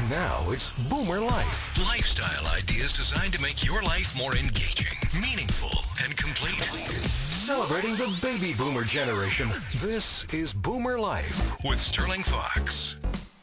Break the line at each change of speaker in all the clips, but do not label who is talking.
And now it's Boomer Life. Lifestyle ideas designed to make your life more engaging, meaningful, and complete. Celebrating the baby boomer generation, this is Boomer Life with Sterling Fox.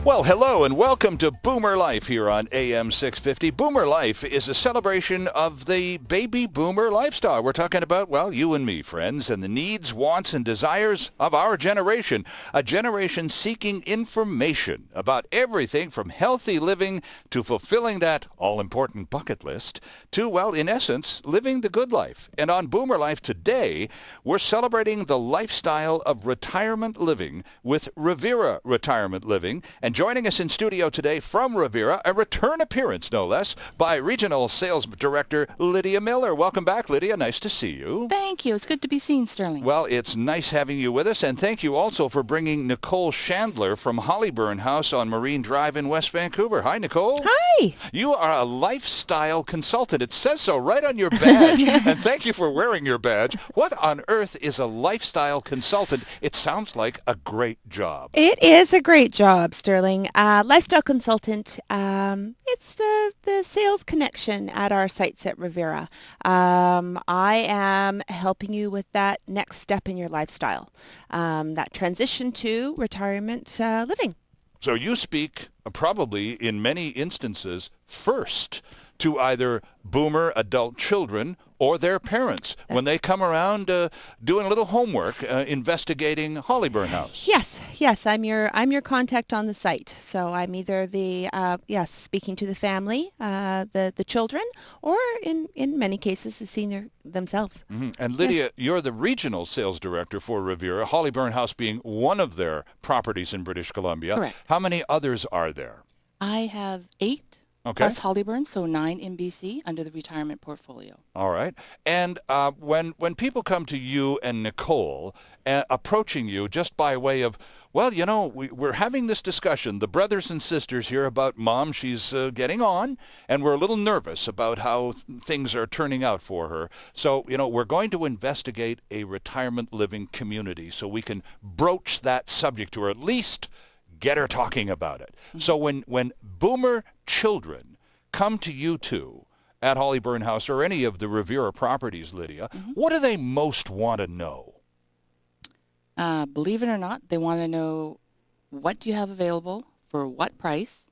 Well, hello and welcome to Boomer Life here on AM 650. Boomer Life is a celebration of the baby boomer lifestyle. We're talking about, well, you and me, friends, and the needs, wants, and desires of our generation. A generation seeking information about everything from healthy living to fulfilling that all-important bucket list to, well, in essence, living the good life. And on Boomer Life today, we're celebrating the lifestyle of retirement living with Revera Retirement Living. And joining us in studio today from Revera, a return appearance, no less, by Regional Sales Director Lydia Miller. Welcome back, Lydia. Nice to see you.
Thank you. It's good to be seen, Stirling.
Well, it's nice having you with us, and thank you also for bringing Nicole Chandler from Hollyburn House on Marine Drive in West Vancouver. Hi, Nicole.
Hi.
You are a lifestyle consultant. It says so right on your badge, and thank you for wearing your badge. What on earth is a lifestyle consultant? It sounds like a great job.
It is a great job, Sterling. Lifestyle consultant. It's the sales connection at our sites at Revera. I am helping you with that next step in your lifestyle, that transition to retirement living.
So you speak probably in many instances first to either boomer adult children or their parents when they come around doing a little homework, investigating Hollyburn House.
Yes, I'm your contact on the site. So I'm either the speaking to the family, the children, or in many cases the senior themselves.
Mm-hmm. And Lydia, you're the regional sales director for Revera, Hollyburn House being one of their properties in British Columbia.
Correct.
How many others are there?
I have 8 plus Hollyburn, so 9 in BC under the retirement portfolio.
All right. And when people come to you and Nicole approaching you just by way of, well, you know, we're having this discussion, the brothers and sisters here about Mom, she's getting on, and we're a little nervous about how things are turning out for her. So, you know, we're going to investigate a retirement living community so we can broach that subject or at least get her talking about it. Mm-hmm. So when boomer children come to you two at Hollyburn House or any of the Revera properties, Lydia, what do they most want to know?
Believe it or not, they want to know what do you have available for what price.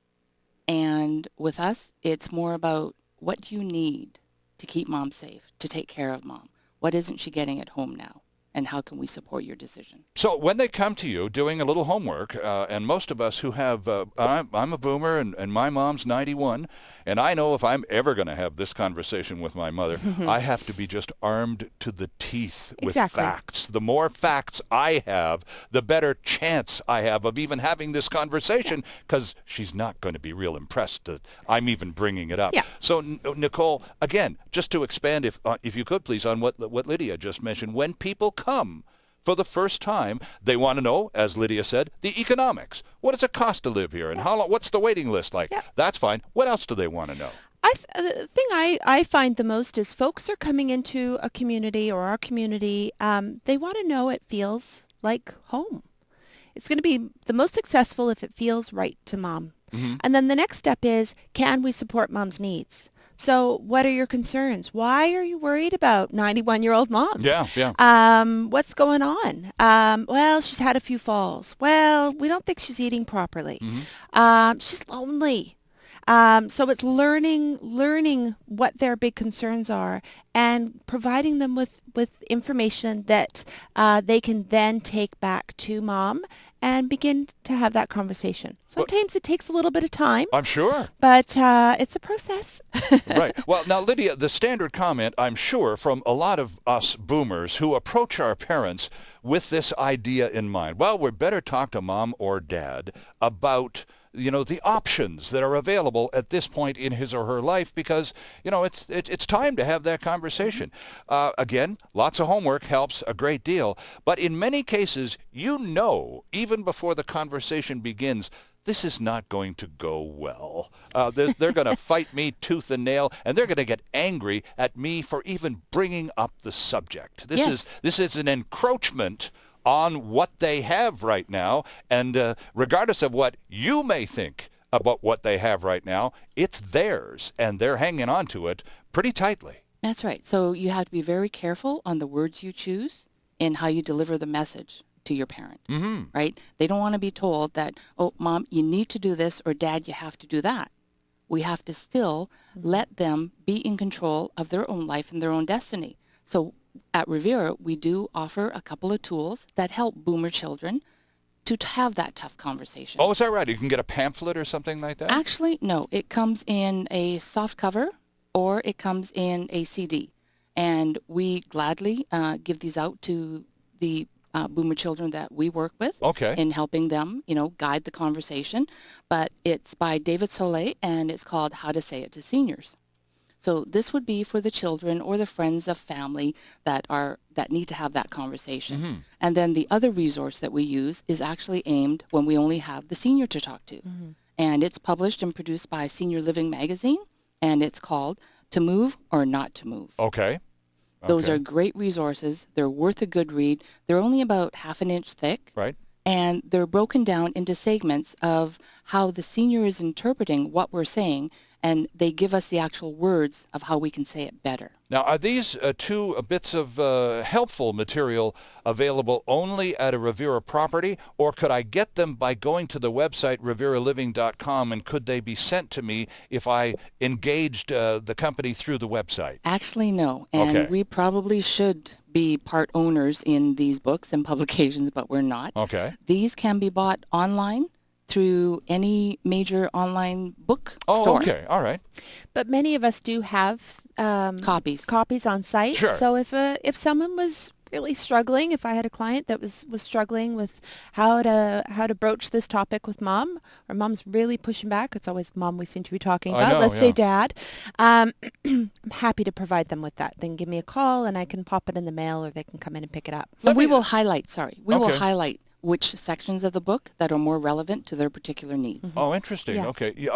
And with us, it's more about what do you need to keep Mom safe, to take care of Mom. What isn't she getting at home now? And how can we support your decision?
So when they come to you doing a little homework, and most of us who have, I'm a boomer and my mom's 91, and I know if I'm ever going to have this conversation with my mother, I have to be just armed to the teeth with facts. The more facts I have, the better chance I have of even having this conversation, because she's not going to be real impressed that I'm even bringing it up.
Yeah.
So Nicole, again, just to expand, if you could please, on what Lydia just mentioned, when people come for the first time, they want to know, as Lydia said, the economics. What does it cost to live here, and how long? What's the waiting list like?
Yeah.
That's fine. What else do they want to know?
The thing I find the most is folks are coming into a community or our community. They want to know it feels like home. It's going to be the most successful if it feels right to Mom. Mm-hmm. And then the next step is, can we support Mom's needs? So what are your concerns? Why are you worried about 91-year-old Mom?
Yeah.
What's going on? Well, she's had a few falls. Well, we don't think she's eating properly. Mm-hmm. She's lonely. So it's learning what their big concerns are and providing them with information that they can then take back to Mom and begin to have that conversation. Sometimes it takes a little bit of time.
I'm sure.
But it's a process.
Right. Well, now, Lydia, the standard comment, I'm sure, from a lot of us boomers who approach our parents with this idea in mind, well, we better talk to Mom or Dad about, you know, the options that are available at this point in his or her life, because, you know, it's time to have that conversation. Again, lots of homework helps a great deal, but in many cases, you know, even before the conversation begins, this is not going to go well. They're going to fight me tooth and nail, and they're going to get angry at me for even bringing up the subject. This is an encroachment on what they have right now, and regardless of what you may think about what they have right now. It's theirs, and they're hanging on to it pretty tightly.
That's right. So you have to be very careful on the words you choose and how you deliver the message to your parent, right? They don't want to be told that, oh, Mom, you need to do this, or Dad, you have to do that. We have to still let them be in control of their own life and their own destiny. So at Revera, we do offer a couple of tools that help boomer children to have that tough conversation.
Oh, is that right? You can get a pamphlet or something like that?
Actually, no. It comes in a soft cover or it comes in a CD. And we gladly give these out to the boomer children that we work with in helping them, guide the conversation. But it's by David Soleil, and it's called How to Say It to Seniors. So this would be for the children or the friends of family that need to have that conversation. And then the other resource that we use is actually aimed when we only have the senior to talk to. And it's published and produced by Senior Living Magazine, and it's called To Move or Not to Move.
Okay.
Those are great resources. They're worth a good read. They're only about half an inch thick.
Right.
And they're broken down into segments of how the senior is interpreting what we're saying, and they give us the actual words of how we can say it better.
Now, are these two bits of helpful material available only at a Revera property, or could I get them by going to the website reveraliving.com, and could they be sent to me if I engaged the company through the website?
Actually, no. And we probably should be part owners in these books and publications, but we're not.
Okay.
These can be bought online through any major online book store.
Oh, okay. All right.
But many of us do have copies on site.
Sure.
So if someone was really struggling, if I had a client that was struggling with how to broach this topic with Mom, or Mom's really pushing back, it's always Mom we seem to be talking about. Let's say Dad. I'm happy to provide them with that. They can give me a call, and I can pop it in the mail, or they can come in and pick it up.
And we will highlight which sections of the book that are more relevant to their particular needs.
Oh, interesting.
Yeah.
Okay. Yeah,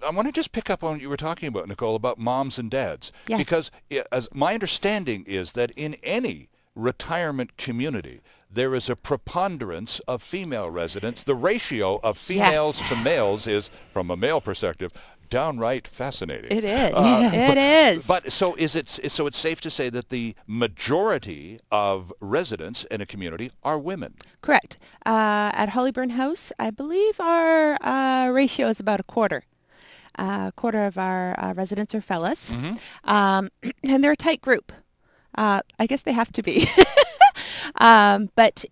I want to just pick up on what you were talking about, Nicole, about moms and dads.
Yes.
Because as my understanding is that in any retirement community, there is a preponderance of female residents. The ratio of females to males is, from a male perspective, downright fascinating.
It is. It is.
But so it's safe to say that the majority of residents in a community are women.
Correct. At Hollyburn House, I believe our ratio is about a quarter. A quarter of our residents are fellas. And they're a tight group. I guess they have to be. But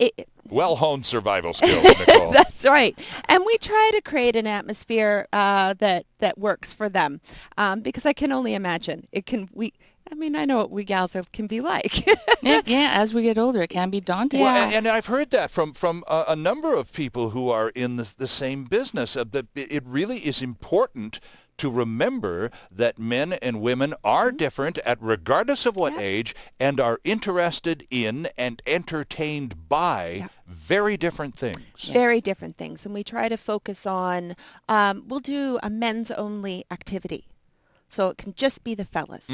Well-honed survival skills, Nicole.
That's right. And we try to create an atmosphere that works for them, because I can only imagine I know what we gals can be like.
yeah, as we get older, it can be daunting.
Well, and I've heard that from a number of people who are in the same business, that it really is important to remember that men and women are different regardless of what age, and are interested in and entertained by very different things.
Very different things. And we try to focus on, we'll do a men's only activity. So it can just be the fellas.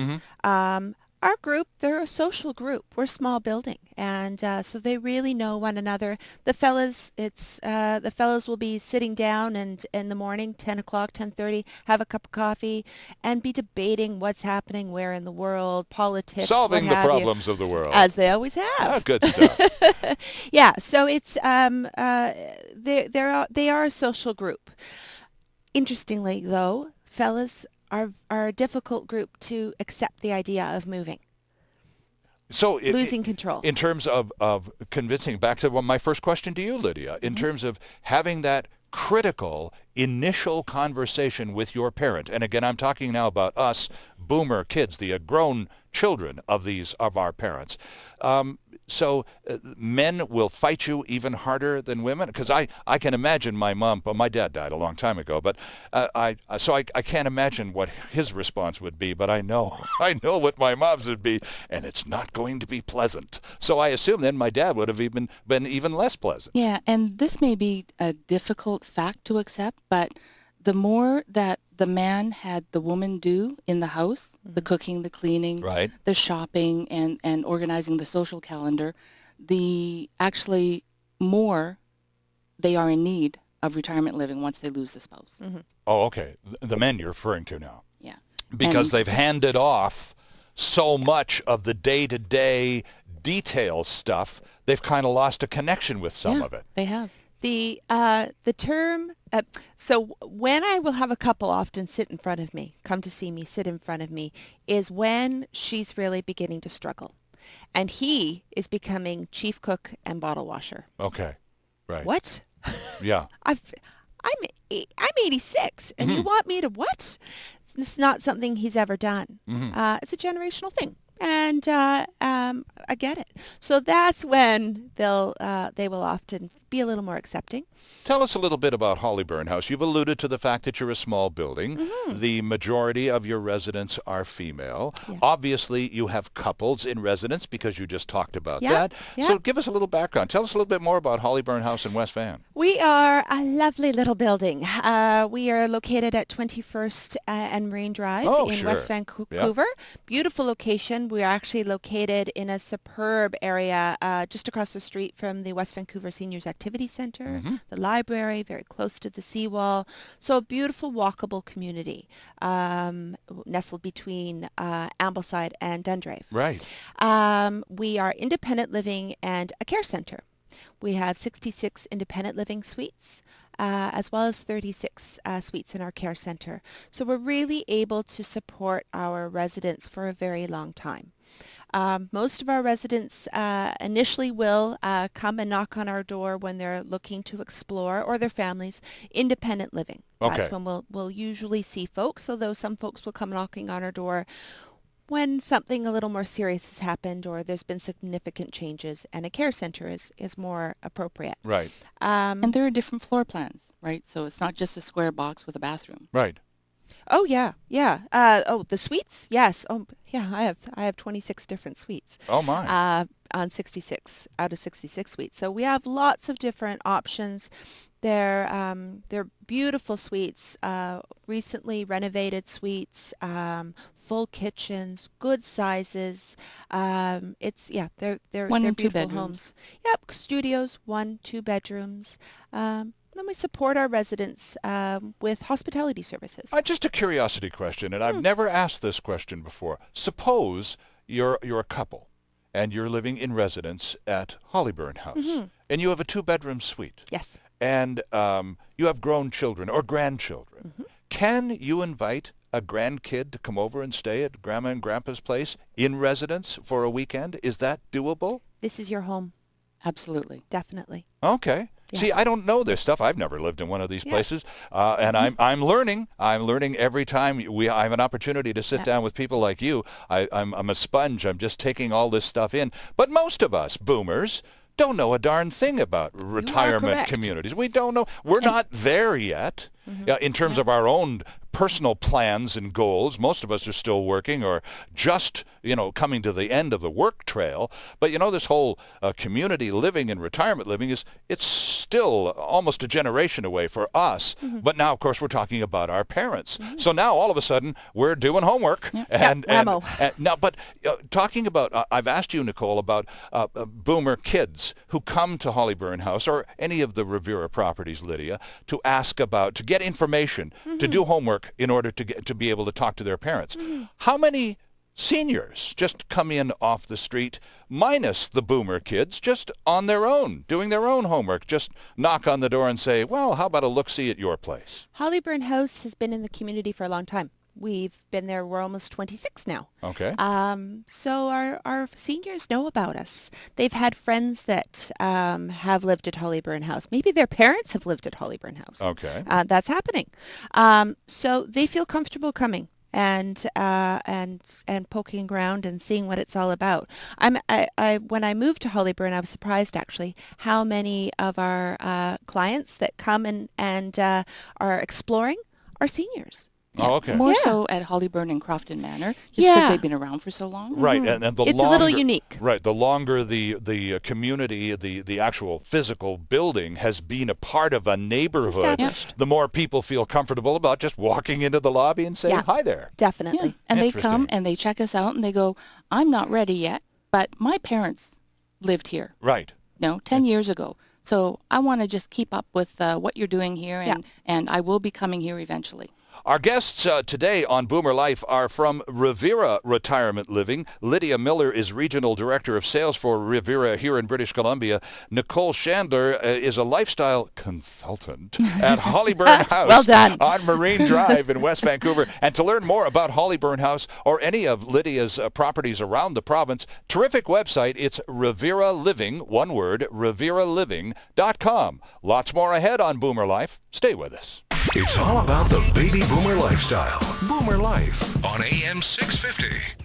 Our group, they're a social group. We're a small building, and so they really know one another. The fellas, the fellas will be sitting down and in the morning, 10 o'clock, 10:30, have a cup of coffee, and be debating what's happening where in the world, politics,
solving the problems of the world,
as they always have.
Oh, good stuff.
Yeah, so it's they are a social group. Interestingly, though, fellas are a difficult group to accept the idea of moving.
So
losing control.
In terms of convincing, back to my first question to you, Lydia, in terms of having that critical initial conversation with your parent, and again, I'm talking now about us boomer kids, the grown children of our parents. So men will fight you even harder than women? Because I can imagine my dad died a long time ago, but I can't imagine what his response would be, but I know what my mom's would be, and it's not going to be pleasant. So I assume then my dad would have been even less pleasant.
Yeah, and this may be a difficult fact to accept, but the more that the man had the woman do in the house, the cooking, the cleaning, the shopping, and organizing the social calendar, the actually more they are in need of retirement living once they lose the spouse.
Oh, okay. The men you're referring to now.
Yeah.
Because
And-
they've handed off so much of the day-to-day detail stuff, they've kind of lost a connection with some
yeah,
of it.
they have.
The term, so when I will have a couple often sit in front of me, come to see me, sit in front of me, is when she's really beginning to struggle. And he is becoming chief cook and bottle washer.
Okay. Right.
What?
Yeah.
I'm 86, and you want me to what? It's not something he's ever done. It's a generational thing, and I get it. So that's when they will often be a little more accepting.
Tell us a little bit about Hollyburn House. You've alluded to the fact that you're a small building. The majority of your residents are female.
Yeah.
Obviously, you have couples in residence because you just talked about
Yeah,
that.
yeah.
So give us a little background. Tell us a little bit more about Hollyburn House in West Van.
We are a lovely little building. We are located at 21st and Marine Drive in
sure.
West Vancouver. Beautiful location. We are actually located in a superb area just across the street from the West Vancouver Seniors Activity Center, the library, very close to the seawall. So a beautiful walkable community nestled between Ambleside and Dundrave.
Right.
We are independent living and a care center. We have 66 independent living suites, as well as 36 suites in our care center. So we're really able to support our residents for a very long time. Most of our residents initially will come and knock on our door when they're looking to explore, or their families, independent living.
Okay.
That's when we'll usually see folks, although some folks will come knocking on our door when something a little more serious has happened or there's been significant changes, and a care center is more appropriate.
Right.
And there are different floor plans, right? So it's not just a square box with a bathroom.
Right.
Oh yeah, yeah. The suites, yes. Oh yeah, I have 26 different suites.
Oh my.
On 66 out of 66 suites. So we have lots of different options. They're beautiful suites, recently renovated suites, full kitchens, good sizes. They're
1 and 2
beautiful
bedrooms.
homes. Yep, studios, 1-2 bedrooms. Then we support our residents with hospitality services.
Just a curiosity question, and I've never asked this question before. Suppose you're a couple, and you're living in residence at Hollyburn House, and you have a 2-bedroom suite.
Yes.
And you have grown children or grandchildren. Can you invite a grandkid to come over and stay at Grandma and Grandpa's place in residence for a weekend? Is that doable?
This is your home,
Absolutely.
definitely.
Okay.
Yeah.
See, I don't know this stuff. I've never lived in one of these
Yeah.
places, and I'm learning. I'm learning every time I have an opportunity to sit down with people like you. I'm a sponge. I'm just taking all this stuff in. But most of us boomers don't know a darn thing about retirement
correct.
communities. We don't know. We're not there yet in terms of our own personal plans and goals. Most of us are still working or just, coming to the end of the work trail. But, this whole community living and retirement living it's still almost a generation away for us. But now, of course, we're talking about our parents. So now all of a sudden we're doing homework. And now, but talking about, I've asked you, Nicole, about boomer kids who come to Hollyburn House or any of the Revera properties, Lydia, to get information, to do homework in order to be able to talk to their parents. How many seniors just come in off the street, minus the boomer kids, just on their own, doing their own homework, just knock on the door and say, well, how about a look-see at your place?
Hollyburn House has been in the community for a long time. We've been there, we're almost 26 now.
Okay.
So our seniors know about us. They've had friends that have lived at Hollyburn House. Maybe their parents have lived at Hollyburn House.
Okay.
That's happening. So they feel comfortable coming and poking around and seeing what it's all about. When I moved to Hollyburn, I was surprised actually how many of our clients that come and are exploring are seniors.
Oh, okay.
More so at Hollyburn and Crofton Manor, just because
Yeah.
they've been around for so long.
Right, and the
It's
longer,
a little unique.
Right, the longer the community, the actual physical building has been a part of a neighborhood,
established.
the more people feel comfortable about just walking into the lobby and saying,
Yeah.
hi there.
Definitely.
Yeah. And they
Interesting.
come and they check us out and they go, I'm not ready yet, but my parents lived here,
Right.
10 years ago. So I want to just keep up with what you're doing here, and I will be coming here eventually.
Our guests today on Boomer Life are from Revera Retirement Living. Lydia Miller is Regional Director of Sales for Revera here in British Columbia. Nicole Chandler is a lifestyle consultant at Hollyburn House
Well done.
on Marine Drive in West Vancouver. And to learn more about Hollyburn House or any of Lydia's properties around the province, terrific website. It's Revera Living, one word, reveraliving.com. Lots more ahead on Boomer Life. Stay with us.
It's all about the baby boomer lifestyle. Boomer Life on AM 650.